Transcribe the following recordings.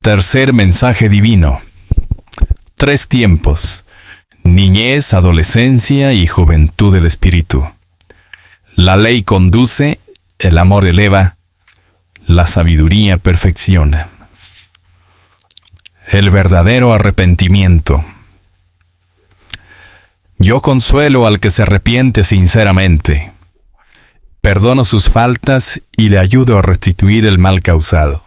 Tercer mensaje divino. 3 tiempos: niñez, adolescencia y juventud del espíritu. La ley conduce, el amor eleva, la sabiduría perfecciona. El verdadero arrepentimiento. Yo consuelo al que se arrepiente sinceramente. Perdono sus faltas y le ayudo a restituir el mal causado.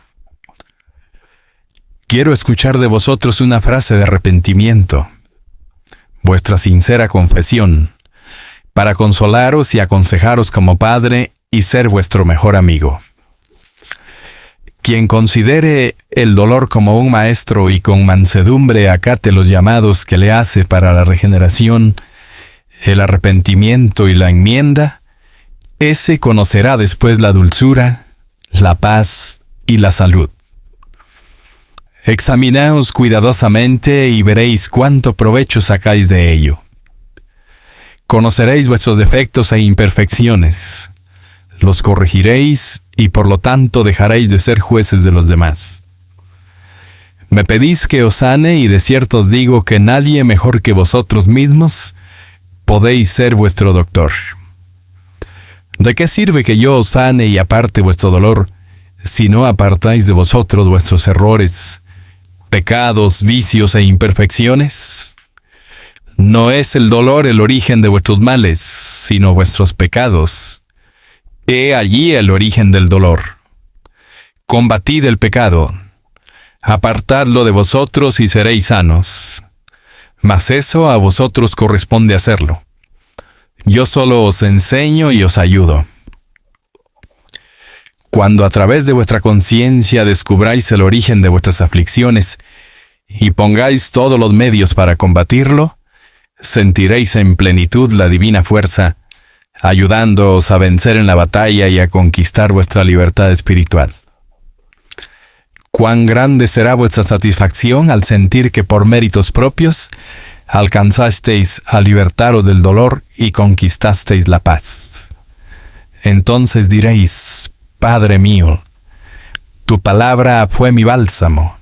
Quiero escuchar de vosotros una frase de arrepentimiento, vuestra sincera confesión, para consolaros y aconsejaros como padre y ser vuestro mejor amigo. Quien considere el dolor como un maestro y con mansedumbre acate los llamados que le hace para la regeneración, el arrepentimiento y la enmienda, ese conocerá después la dulzura, la paz y la salud. Examinaos cuidadosamente y veréis cuánto provecho sacáis de ello. Conoceréis vuestros defectos e imperfecciones. Los corregiréis y por lo tanto dejaréis de ser jueces de los demás. Me pedís que os sane y de cierto os digo que nadie mejor que vosotros mismos podéis ser vuestro doctor. ¿De qué sirve que yo os sane y aparte vuestro dolor, si no apartáis de vosotros vuestros errores, pecados, vicios e imperfecciones? No es el dolor el origen de vuestros males, sino vuestros pecados. He allí el origen del dolor. Combatid el pecado, apartadlo de vosotros y seréis sanos. Mas eso a vosotros corresponde hacerlo. Yo solo os enseño y os ayudo. Cuando a través de vuestra conciencia descubráis el origen de vuestras aflicciones y pongáis todos los medios para combatirlo, sentiréis en plenitud la divina fuerza, ayudándoos a vencer en la batalla y a conquistar vuestra libertad espiritual. Cuán grande será vuestra satisfacción al sentir que por méritos propios alcanzasteis a libertaros del dolor y conquistasteis la paz. Entonces diréis: Padre mío, tu palabra fue mi bálsamo,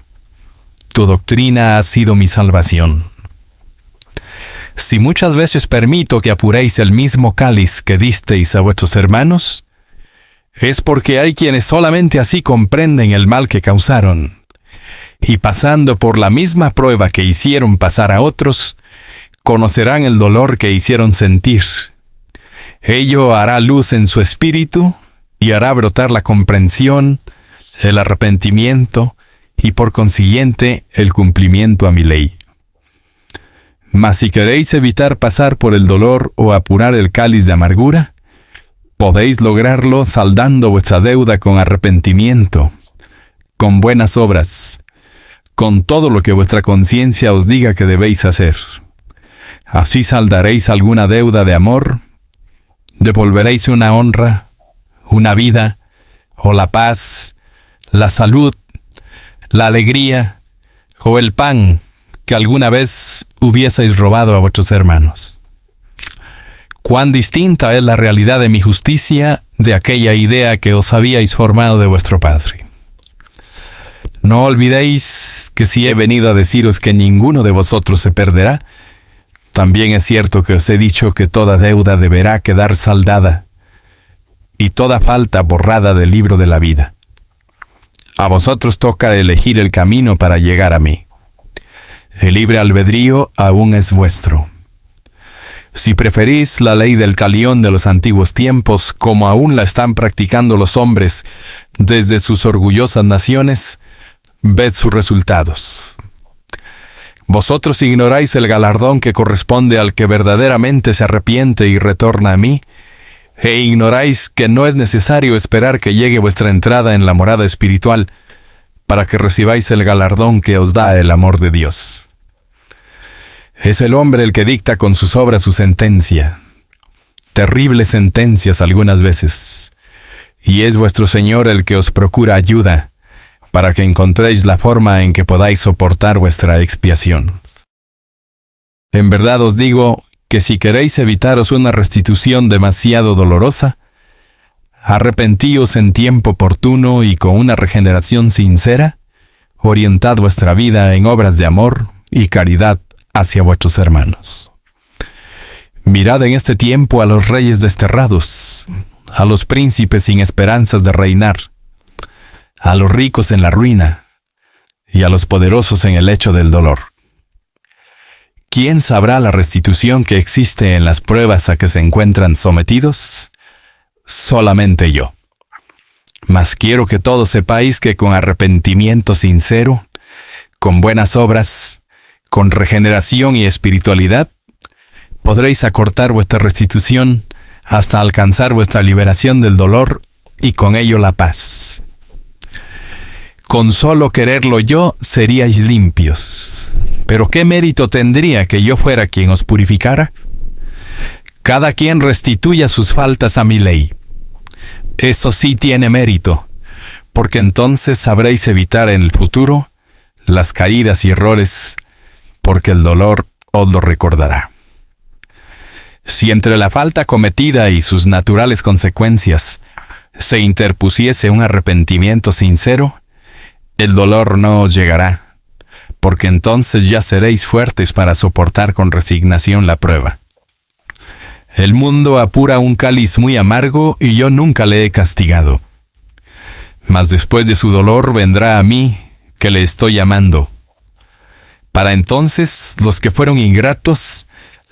tu doctrina ha sido mi salvación. Si muchas veces permito que apuréis el mismo cáliz que disteis a vuestros hermanos, es porque hay quienes solamente así comprenden el mal que causaron, y pasando por la misma prueba que hicieron pasar a otros, conocerán el dolor que hicieron sentir. Ello hará luz en su espíritu y hará brotar la comprensión, el arrepentimiento y por consiguiente el cumplimiento a mi ley. Mas si queréis evitar pasar por el dolor o apurar el cáliz de amargura, podéis lograrlo saldando vuestra deuda con arrepentimiento, con buenas obras, con todo lo que vuestra conciencia os diga que debéis hacer. Así saldaréis alguna deuda de amor, devolveréis una honra, una vida, o la paz, la salud, la alegría, o el pan que alguna vez hubieseis robado a vuestros hermanos. Cuán distinta es la realidad de mi justicia de aquella idea que os habíais formado de vuestro Padre. No olvidéis que si he venido a deciros que ninguno de vosotros se perderá, también es cierto que os he dicho que toda deuda deberá quedar saldada y toda falta borrada del libro de la vida. A vosotros toca elegir el camino para llegar a mí. El libre albedrío aún es vuestro. Si preferís la ley del talión de los antiguos tiempos, como aún la están practicando los hombres desde sus orgullosas naciones, ved sus resultados. Vosotros ignoráis el galardón que corresponde al que verdaderamente se arrepiente y retorna a mí, e ignoráis que no es necesario esperar que llegue vuestra entrada en la morada espiritual para que recibáis el galardón que os da el amor de Dios. Es el hombre el que dicta con sus obras su sentencia, terribles sentencias algunas veces, y es vuestro Señor el que os procura ayuda para que encontréis la forma en que podáis soportar vuestra expiación. En verdad os digo que si queréis evitaros una restitución demasiado dolorosa, arrepentíos en tiempo oportuno y con una regeneración sincera, orientad vuestra vida en obras de amor y caridad hacia vuestros hermanos. Mirad en este tiempo a los reyes desterrados, a los príncipes sin esperanzas de reinar, a los ricos en la ruina y a los poderosos en el lecho del dolor. ¿Quién sabrá la restitución que existe en las pruebas a que se encuentran sometidos? Solamente yo. Mas quiero que todos sepáis que con arrepentimiento sincero, con buenas obras, con regeneración y espiritualidad, podréis acortar vuestra restitución hasta alcanzar vuestra liberación del dolor y con ello la paz. Con solo quererlo yo seríais limpios. ¿Pero qué mérito tendría que yo fuera quien os purificara? Cada quien restituya sus faltas a mi ley. Eso sí tiene mérito, porque entonces sabréis evitar en el futuro las caídas y errores, porque el dolor os lo recordará. Si entre la falta cometida y sus naturales consecuencias se interpusiese un arrepentimiento sincero, el dolor no os llegará, porque entonces ya seréis fuertes para soportar con resignación la prueba. El mundo apura un cáliz muy amargo y yo nunca le he castigado. Mas después de su dolor vendrá a mí, que le estoy amando. Para entonces los que fueron ingratos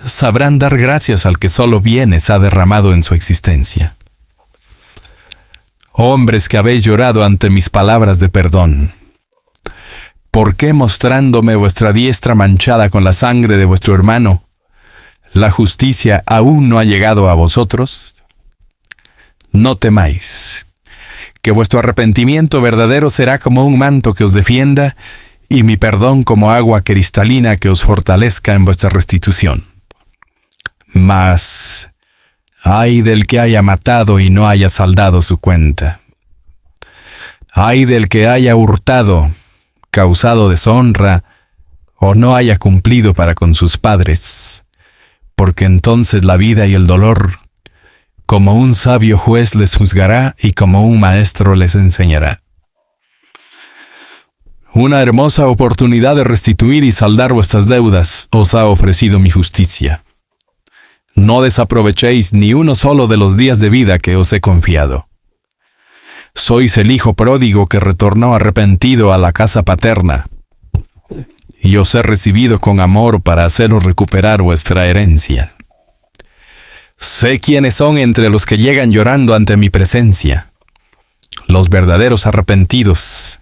sabrán dar gracias al que solo bienes ha derramado en su existencia. Hombres que habéis llorado ante mis palabras de perdón, ¿por qué mostrándome vuestra diestra manchada con la sangre de vuestro hermano, la justicia aún no ha llegado a vosotros? No temáis, que vuestro arrepentimiento verdadero será como un manto que os defienda, y mi perdón como agua cristalina que os fortalezca en vuestra restitución. Mas, ay del que haya matado y no haya saldado su cuenta. Ay del que haya hurtado, causado deshonra, o no haya cumplido para con sus padres, porque entonces la vida y el dolor, como un sabio juez les juzgará y como un maestro les enseñará. Una hermosa oportunidad de restituir y saldar vuestras deudas os ha ofrecido mi justicia. No desaprovechéis ni uno solo de los días de vida que os he confiado. Sois el hijo pródigo que retornó arrepentido a la casa paterna, y os he recibido con amor para haceros recuperar vuestra herencia. Sé quiénes son entre los que llegan llorando ante mi presencia, los verdaderos arrepentidos,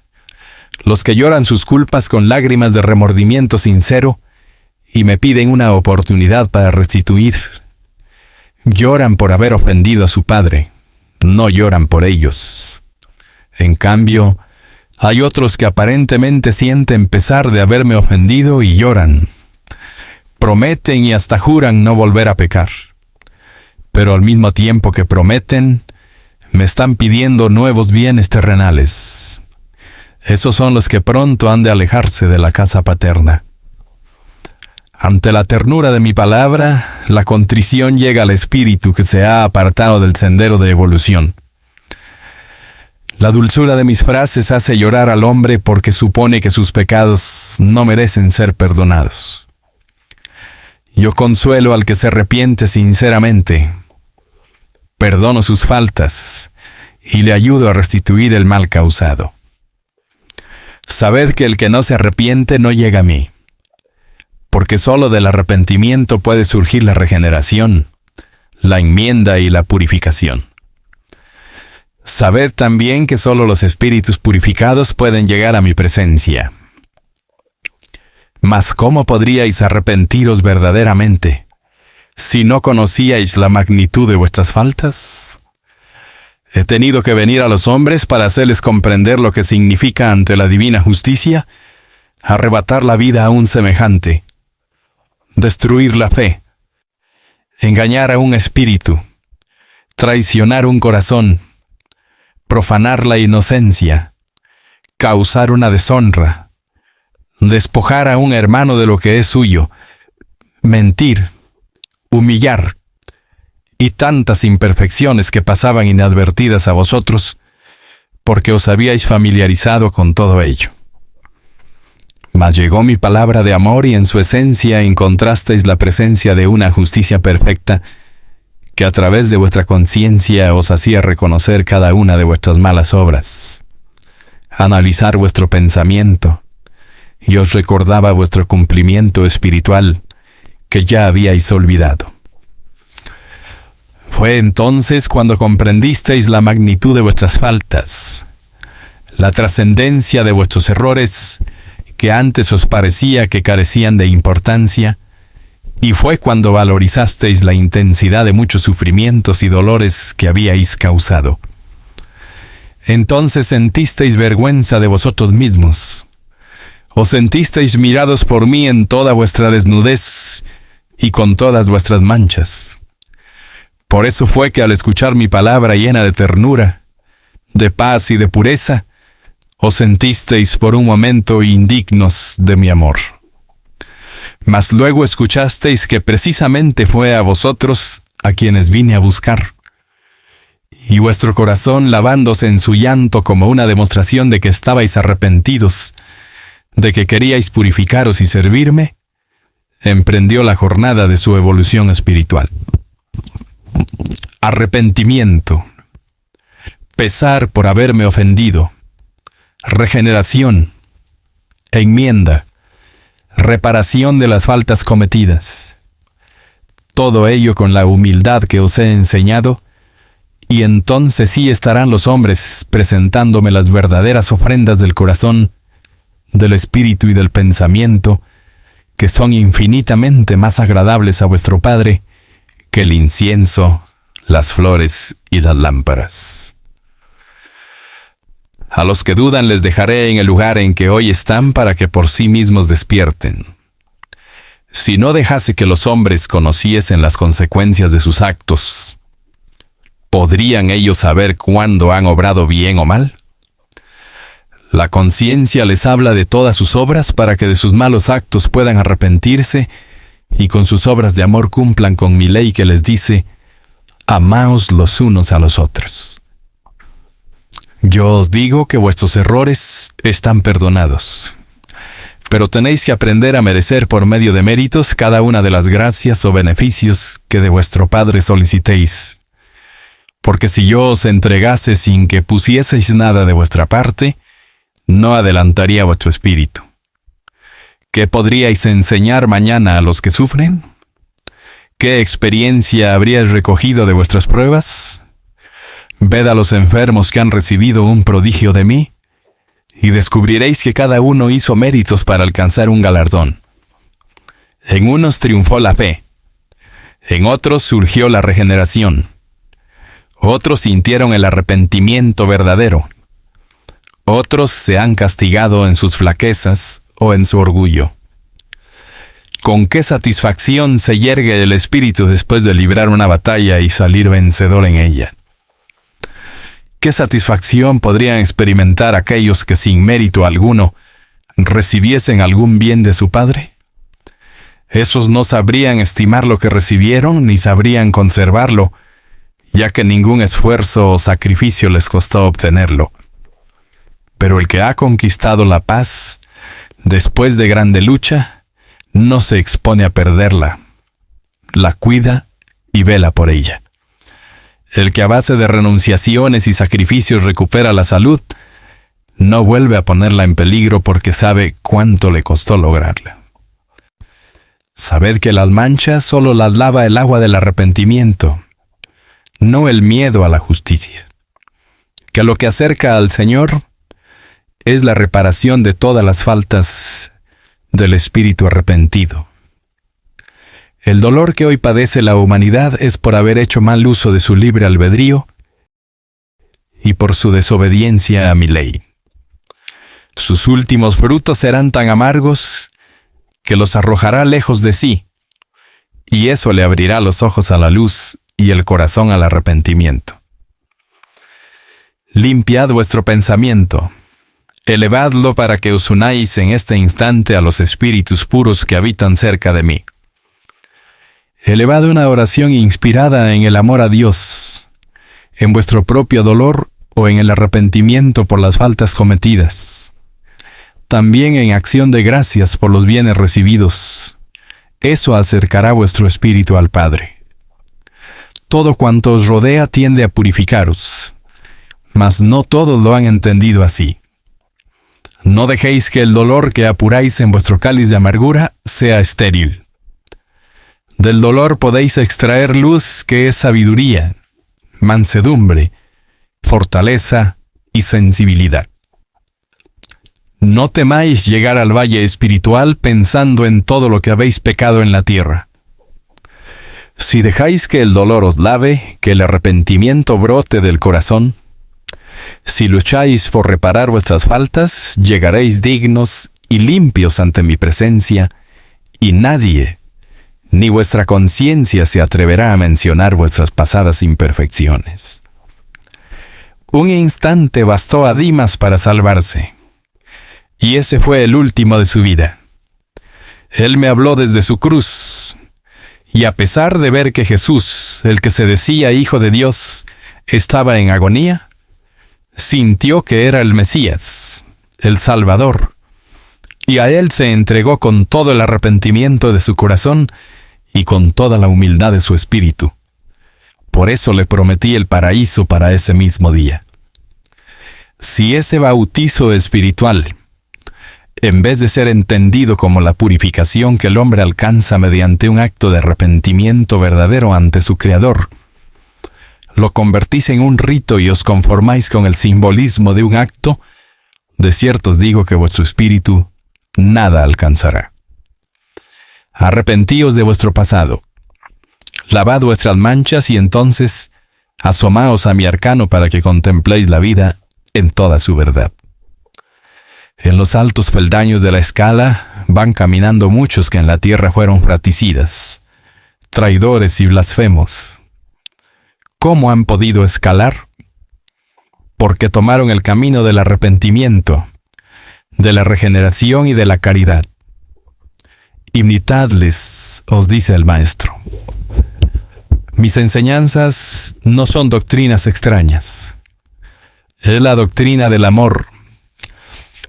los que lloran sus culpas con lágrimas de remordimiento sincero y me piden una oportunidad para restituir. Lloran por haber ofendido a su padre, no lloran por ellos. En cambio, hay otros que aparentemente sienten pesar de haberme ofendido y lloran. Prometen y hasta juran no volver a pecar. Pero al mismo tiempo que prometen, me están pidiendo nuevos bienes terrenales. Esos son los que pronto han de alejarse de la casa paterna. Ante la ternura de mi palabra, la contrición llega al espíritu que se ha apartado del sendero de evolución. La dulzura de mis frases hace llorar al hombre porque supone que sus pecados no merecen ser perdonados. Yo consuelo al que se arrepiente sinceramente, perdono sus faltas y le ayudo a restituir el mal causado. Sabed que el que no se arrepiente no llega a mí, porque solo del arrepentimiento puede surgir la regeneración, la enmienda y la purificación. Sabed también que solo los espíritus purificados pueden llegar a mi presencia. Mas ¿cómo podríais arrepentiros verdaderamente si no conocíais la magnitud de vuestras faltas? He tenido que venir a los hombres para hacerles comprender lo que significa ante la divina justicia arrebatar la vida a un semejante, destruir la fe, engañar a un espíritu, traicionar un corazón, profanar la inocencia, causar una deshonra, despojar a un hermano de lo que es suyo, mentir, humillar, y tantas imperfecciones que pasaban inadvertidas a vosotros, porque os habíais familiarizado con todo ello. Mas llegó mi palabra de amor y en su esencia encontrasteis la presencia de una justicia perfecta que a través de vuestra conciencia os hacía reconocer cada una de vuestras malas obras, analizar vuestro pensamiento, y os recordaba vuestro cumplimiento espiritual que ya habíais olvidado. Fue entonces cuando comprendisteis la magnitud de vuestras faltas, la trascendencia de vuestros errores que antes os parecía que carecían de importancia, y fue cuando valorizasteis la intensidad de muchos sufrimientos y dolores que habíais causado. Entonces sentisteis vergüenza de vosotros mismos. Os sentisteis mirados por mí en toda vuestra desnudez y con todas vuestras manchas. Por eso fue que al escuchar mi palabra llena de ternura, de paz y de pureza, os sentisteis por un momento indignos de mi amor. Mas luego escuchasteis que precisamente fue a vosotros a quienes vine a buscar. Y vuestro corazón, lavándose en su llanto como una demostración de que estabais arrepentidos, de que queríais purificaros y servirme, emprendió la jornada de su evolución espiritual. Arrepentimiento, pesar por haberme ofendido, regeneración, enmienda, reparación de las faltas cometidas. Todo ello con la humildad que os he enseñado, y entonces sí estarán los hombres presentándome las verdaderas ofrendas del corazón, del espíritu y del pensamiento, que son infinitamente más agradables a vuestro Padre que el incienso, las flores y las lámparas. A los que dudan les dejaré en el lugar en que hoy están para que por sí mismos despierten. Si no dejase que los hombres conociesen las consecuencias de sus actos, ¿podrían ellos saber cuándo han obrado bien o mal? La conciencia les habla de todas sus obras para que de sus malos actos puedan arrepentirse y con sus obras de amor cumplan con mi ley que les dice: amaos los unos a los otros. Yo os digo que vuestros errores están perdonados, pero tenéis que aprender a merecer por medio de méritos cada una de las gracias o beneficios que de vuestro Padre solicitéis. Porque si yo os entregase sin que pusieseis nada de vuestra parte, no adelantaría vuestro espíritu. ¿Qué podríais enseñar mañana a los que sufren? ¿Qué experiencia habríais recogido de vuestras pruebas? Ved a los enfermos que han recibido un prodigio de mí, y descubriréis que cada uno hizo méritos para alcanzar un galardón. En unos triunfó la fe, en otros surgió la regeneración, otros sintieron el arrepentimiento verdadero, otros se han castigado en sus flaquezas o en su orgullo. ¿Con qué satisfacción se yergue el espíritu después de librar una batalla y salir vencedor en ella? ¿Qué satisfacción podrían experimentar aquellos que sin mérito alguno recibiesen algún bien de su Padre? Esos no sabrían estimar lo que recibieron ni sabrían conservarlo, ya que ningún esfuerzo o sacrificio les costó obtenerlo. Pero el que ha conquistado la paz, después de grande lucha, no se expone a perderla, la cuida y vela por ella. El que a base de renunciaciones y sacrificios recupera la salud, no vuelve a ponerla en peligro porque sabe cuánto le costó lograrla. Sabed que las manchas solo las lava el agua del arrepentimiento, no el miedo a la justicia. Que lo que acerca al Señor es la reparación de todas las faltas del espíritu arrepentido. El dolor que hoy padece la humanidad es por haber hecho mal uso de su libre albedrío y por su desobediencia a mi ley. Sus últimos frutos serán tan amargos que los arrojará lejos de sí, y eso le abrirá los ojos a la luz y el corazón al arrepentimiento. Limpiad vuestro pensamiento, elevadlo para que os unáis en este instante a los espíritus puros que habitan cerca de mí. Elevad una oración inspirada en el amor a Dios, en vuestro propio dolor o en el arrepentimiento por las faltas cometidas. también en acción de gracias por los bienes recibidos. Eso acercará vuestro espíritu al Padre. Todo cuanto os rodea tiende a purificaros, mas no todos lo han entendido así. No dejéis que el dolor que apuráis en vuestro cáliz de amargura sea estéril. Del dolor podéis extraer luz que es sabiduría, mansedumbre, fortaleza y sensibilidad. No temáis llegar al valle espiritual pensando en todo lo que habéis pecado en la tierra. Si dejáis que el dolor os lave, que el arrepentimiento brote del corazón, si lucháis por reparar vuestras faltas, llegaréis dignos y limpios ante mi presencia, y nadie, ni vuestra conciencia se atreverá a mencionar vuestras pasadas imperfecciones. Un instante bastó a Dimas para salvarse, y ese fue el último de su vida. Él me habló desde su cruz, y a pesar de ver que Jesús, el que se decía Hijo de Dios, estaba en agonía, sintió que era el Mesías, el Salvador, y a él se entregó con todo el arrepentimiento de su corazón y con toda la humildad de su espíritu. Por eso le prometí el paraíso para ese mismo día. Si ese bautizo espiritual, en vez de ser entendido como la purificación que el hombre alcanza mediante un acto de arrepentimiento verdadero ante su Creador, lo convertís en un rito y os conformáis con el simbolismo de un acto, de cierto os digo que vuestro espíritu nada alcanzará. Arrepentíos de vuestro pasado, lavad vuestras manchas y entonces asomaos a mi arcano para que contempléis la vida en toda su verdad. En los altos peldaños de la escala van caminando muchos que en la tierra fueron fratricidas, traidores y blasfemos. ¿Cómo han podido escalar? Porque tomaron el camino del arrepentimiento, de la regeneración y de la caridad. Imitadles, os dice el Maestro. Mis enseñanzas no son doctrinas extrañas. Es la doctrina del amor,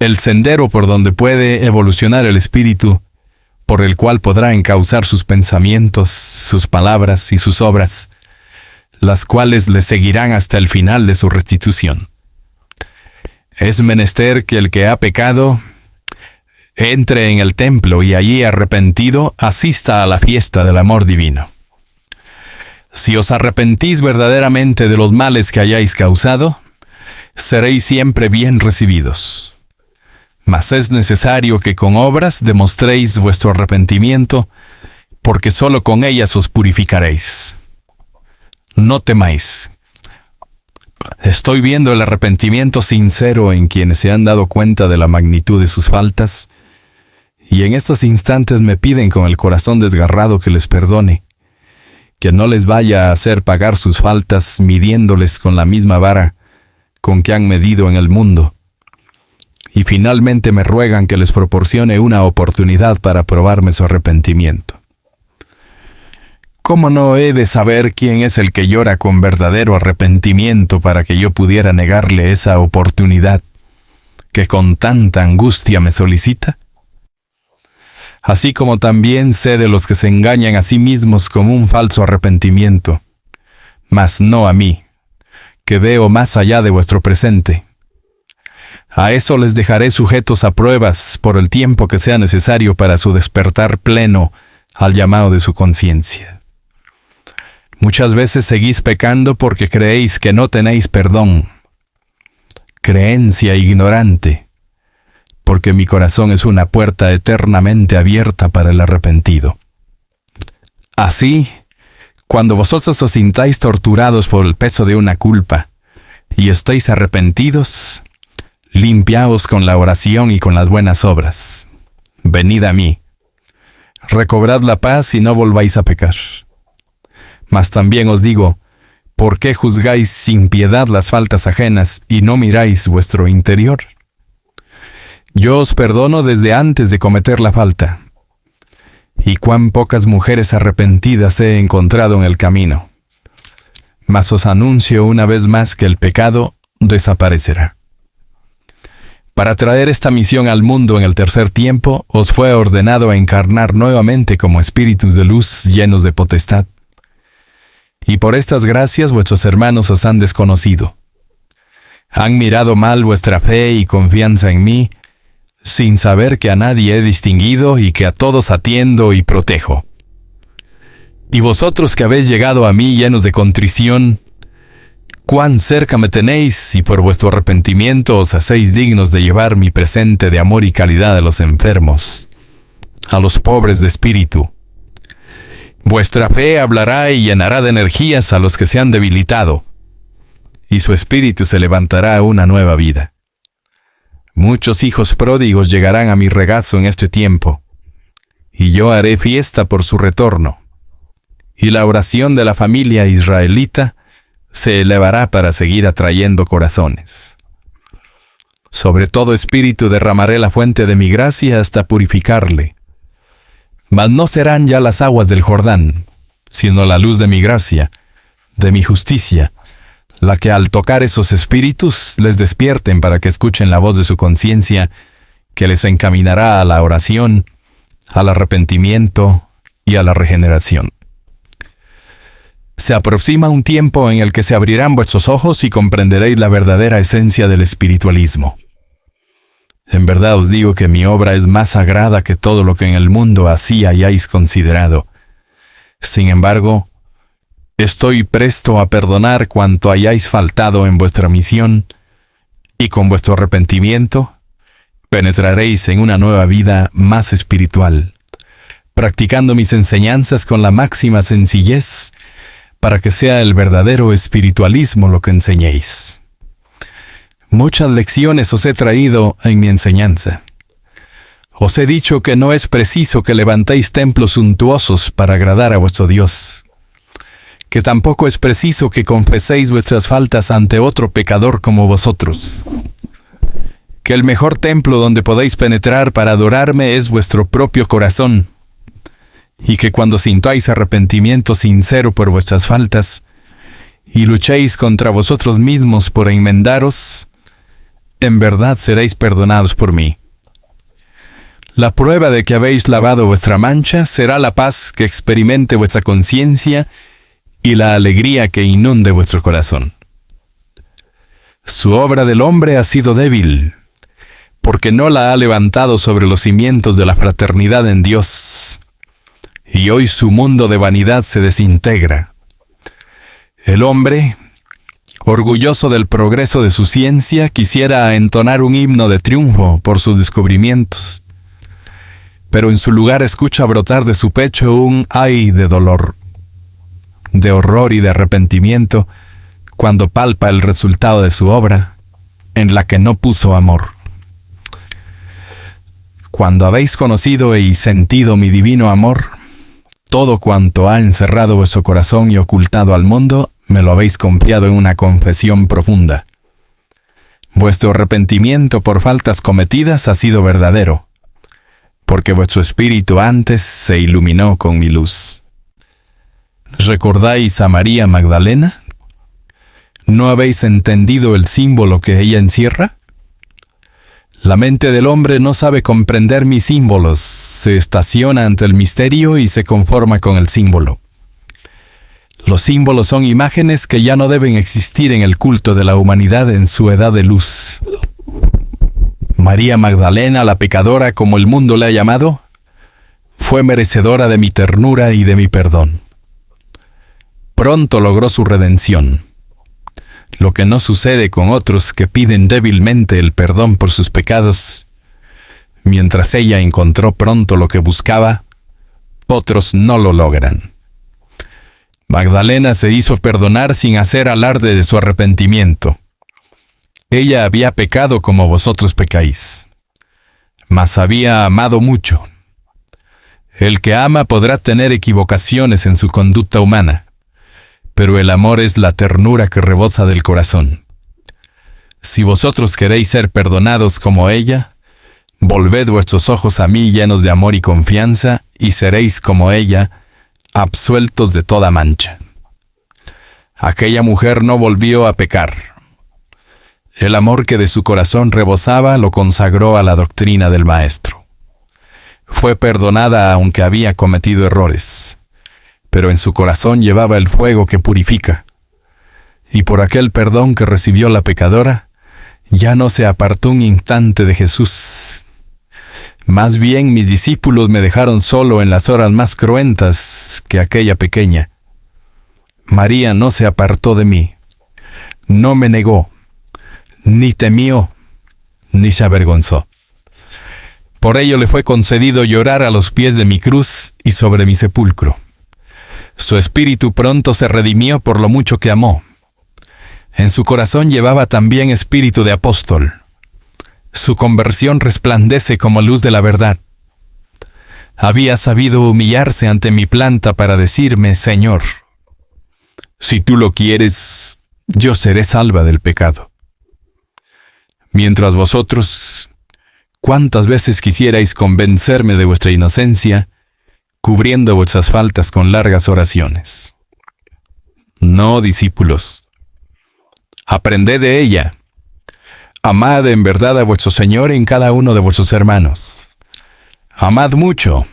el sendero por donde puede evolucionar el espíritu, por el cual podrá encauzar sus pensamientos, sus palabras y sus obras, las cuales le seguirán hasta el final de su restitución. Es menester que el que ha pecado entre en el templo y allí arrepentido asista a la fiesta del amor divino. Si os arrepentís verdaderamente de los males que hayáis causado, seréis siempre bien recibidos. Mas es necesario que con obras demostréis vuestro arrepentimiento, porque sólo con ellas os purificaréis. No temáis. Estoy viendo el arrepentimiento sincero en quienes se han dado cuenta de la magnitud de sus faltas, y en estos instantes me piden con el corazón desgarrado que les perdone, que no les vaya a hacer pagar sus faltas midiéndoles con la misma vara con que han medido en el mundo. Y finalmente me ruegan que les proporcione una oportunidad para probarme su arrepentimiento. ¿Cómo no he de saber quién es el que llora con verdadero arrepentimiento para que yo pudiera negarle esa oportunidad que con tanta angustia me solicita? Así como también sé de los que se engañan a sí mismos con un falso arrepentimiento, mas no a mí, que veo más allá de vuestro presente. A eso les dejaré sujetos a pruebas por el tiempo que sea necesario para su despertar pleno al llamado de su conciencia. Muchas veces seguís pecando porque creéis que no tenéis perdón. Creencia ignorante, porque mi corazón es una puerta eternamente abierta para el arrepentido. Así, cuando vosotros os sintáis torturados por el peso de una culpa y estéis arrepentidos, limpiaos con la oración y con las buenas obras. Venid a mí. Recobrad la paz y no volváis a pecar. Mas también os digo, ¿por qué juzgáis sin piedad las faltas ajenas y no miráis vuestro interior? Yo os perdono desde antes de cometer la falta. Y cuán pocas mujeres arrepentidas he encontrado en el camino. Mas os anuncio una vez más que el pecado desaparecerá. Para traer esta misión al mundo en el tercer tiempo, os fue ordenado encarnar nuevamente como espíritus de luz llenos de potestad. Y por estas gracias vuestros hermanos os han desconocido. Han mirado mal vuestra fe y confianza en mí, sin saber que a nadie he distinguido y que a todos atiendo y protejo. Y vosotros que habéis llegado a mí llenos de contrición, cuán cerca me tenéis, y por vuestro arrepentimiento os hacéis dignos de llevar mi presente de amor y caridad a los enfermos, a los pobres de espíritu. Vuestra fe hablará y llenará de energías a los que se han debilitado, y su espíritu se levantará a una nueva vida. Muchos hijos pródigos llegarán a mi regazo en este tiempo, y yo haré fiesta por su retorno, y la oración de la familia israelita se elevará para seguir atrayendo corazones. Sobre todo espíritu derramaré la fuente de mi gracia hasta purificarle. Mas no serán ya las aguas del Jordán, sino la luz de mi gracia, de mi justicia, la que al tocar esos espíritus les despierten para que escuchen la voz de su conciencia, que les encaminará a la oración, al arrepentimiento y a la regeneración. Se aproxima un tiempo en el que se abrirán vuestros ojos y comprenderéis la verdadera esencia del espiritualismo. En verdad os digo que mi obra es más sagrada que todo lo que en el mundo así hayáis considerado. Sin embargo, estoy presto a perdonar cuanto hayáis faltado en vuestra misión, y con vuestro arrepentimiento penetraréis en una nueva vida más espiritual, practicando mis enseñanzas con la máxima sencillez, para que sea el verdadero espiritualismo lo que enseñéis. Muchas lecciones os he traído en mi enseñanza. Os he dicho que no es preciso que levantéis templos suntuosos para agradar a vuestro Dios, que tampoco es preciso que confeséis vuestras faltas ante otro pecador como vosotros, que el mejor templo donde podéis penetrar para adorarme es vuestro propio corazón, y que cuando sintáis arrepentimiento sincero por vuestras faltas, y luchéis contra vosotros mismos por enmendaros, en verdad seréis perdonados por mí. La prueba de que habéis lavado vuestra mancha será la paz que experimente vuestra conciencia y la alegría que inunde vuestro corazón. Su obra del hombre ha sido débil, porque no la ha levantado sobre los cimientos de la fraternidad en Dios, y hoy su mundo de vanidad se desintegra. El hombre, orgulloso del progreso de su ciencia, quisiera entonar un himno de triunfo por sus descubrimientos, pero en su lugar escucha brotar de su pecho un ay de dolor, de horror y de arrepentimiento, cuando palpa el resultado de su obra, en la que no puso amor. Cuando habéis conocido y sentido mi divino amor, todo cuanto ha encerrado vuestro corazón y ocultado al mundo, me lo habéis confiado en una confesión profunda. Vuestro arrepentimiento por faltas cometidas ha sido verdadero, porque vuestro espíritu antes se iluminó con mi luz. ¿Recordáis a María Magdalena? ¿No habéis entendido el símbolo que ella encierra? La mente del hombre no sabe comprender mis símbolos, se estaciona ante el misterio y se conforma con el símbolo. Los símbolos son imágenes que ya no deben existir en el culto de la humanidad en su edad de luz. María Magdalena, la pecadora, como el mundo le ha llamado, fue merecedora de mi ternura y de mi perdón. Pronto logró su redención, lo que no sucede con otros que piden débilmente el perdón por sus pecados. Mientras ella encontró pronto lo que buscaba, otros no lo logran. Magdalena se hizo perdonar sin hacer alarde de su arrepentimiento. Ella había pecado como vosotros pecáis, mas había amado mucho. El que ama podrá tener equivocaciones en su conducta humana, pero el amor es la ternura que rebosa del corazón. Si vosotros queréis ser perdonados como ella, volved vuestros ojos a mí llenos de amor y confianza, y seréis como ella, absueltos de toda mancha. Aquella mujer no volvió a pecar. El amor que de su corazón rebosaba lo consagró a la doctrina del Maestro. Fue perdonada aunque había cometido errores, pero en su corazón llevaba el fuego que purifica. Y por aquel perdón que recibió la pecadora, ya no se apartó un instante de Jesús. Más bien mis discípulos me dejaron solo en las horas más cruentas que aquella pequeña. María no se apartó de mí, no me negó, ni temió, ni se avergonzó. Por ello le fue concedido llorar a los pies de mi cruz y sobre mi sepulcro. Su espíritu pronto se redimió por lo mucho que amó. En su corazón llevaba también espíritu de apóstol. Su conversión resplandece como luz de la verdad. Había sabido humillarse ante mi planta para decirme: Señor, si tú lo quieres, yo seré salva del pecado. Mientras vosotros, ¿cuántas veces quisierais convencerme de vuestra inocencia, cubriendo vuestras faltas con largas oraciones? No, discípulos, aprended de ella. Amad en verdad a vuestro Señor en cada uno de vuestros hermanos. Amad mucho,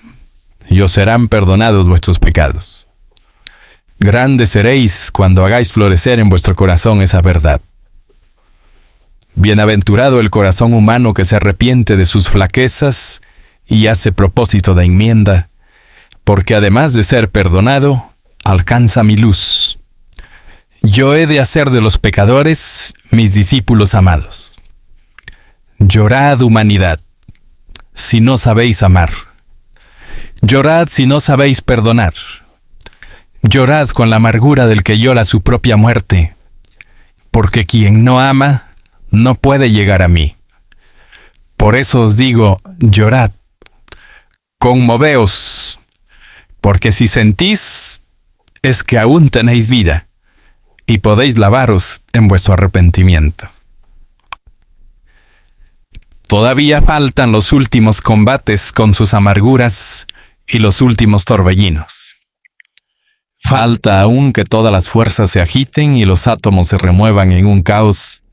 y os serán perdonados vuestros pecados. Grandes seréis cuando hagáis florecer en vuestro corazón esa verdad. Bienaventurado el corazón humano que se arrepiente de sus flaquezas y hace propósito de enmienda, porque además de ser perdonado, alcanza mi luz. Yo he de hacer de los pecadores mis discípulos amados. Llorad, humanidad, si no sabéis amar. Llorad si no sabéis perdonar. Llorad con la amargura del que llora su propia muerte, porque quien no ama no puede llegar a mí. Por eso os digo, llorad, conmoveos, porque si sentís, es que aún tenéis vida, y podéis lavaros en vuestro arrepentimiento. Todavía faltan los últimos combates con sus amarguras y los últimos torbellinos. Falta aún que todas las fuerzas se agiten y los átomos se remuevan en un caos,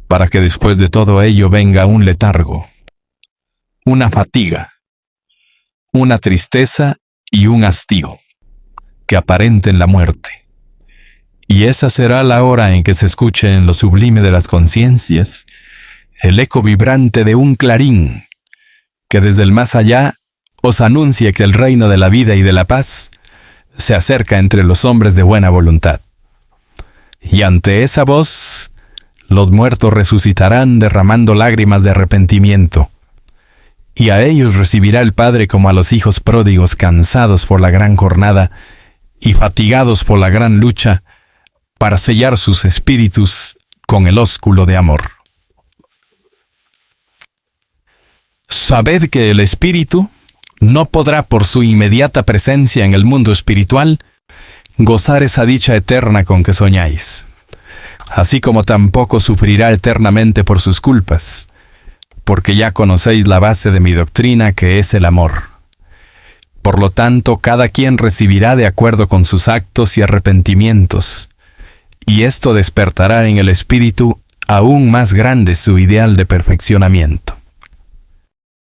para que después de todo ello venga un letargo, una fatiga, una tristeza y un hastío, que aparenten la muerte. Y esa será la hora en que se escuche en lo sublime de las conciencias el eco vibrante de un clarín, que desde el más allá os anuncia que el reino de la vida y de la paz se acerca entre los hombres de buena voluntad. Y ante esa voz, los muertos resucitarán derramando lágrimas de arrepentimiento, y a ellos recibirá el Padre como a los hijos pródigos cansados por la gran jornada y fatigados por la gran lucha, para sellar sus espíritus con el ósculo de amor. Sabed que el espíritu no podrá por su inmediata presencia en el mundo espiritual gozar esa dicha eterna con que soñáis, así como tampoco sufrirá eternamente por sus culpas, porque ya conocéis la base de mi doctrina, que es el amor. Por lo tanto, cada quien recibirá de acuerdo con sus actos y arrepentimientos, y esto despertará en el espíritu aún más grande su ideal de perfeccionamiento.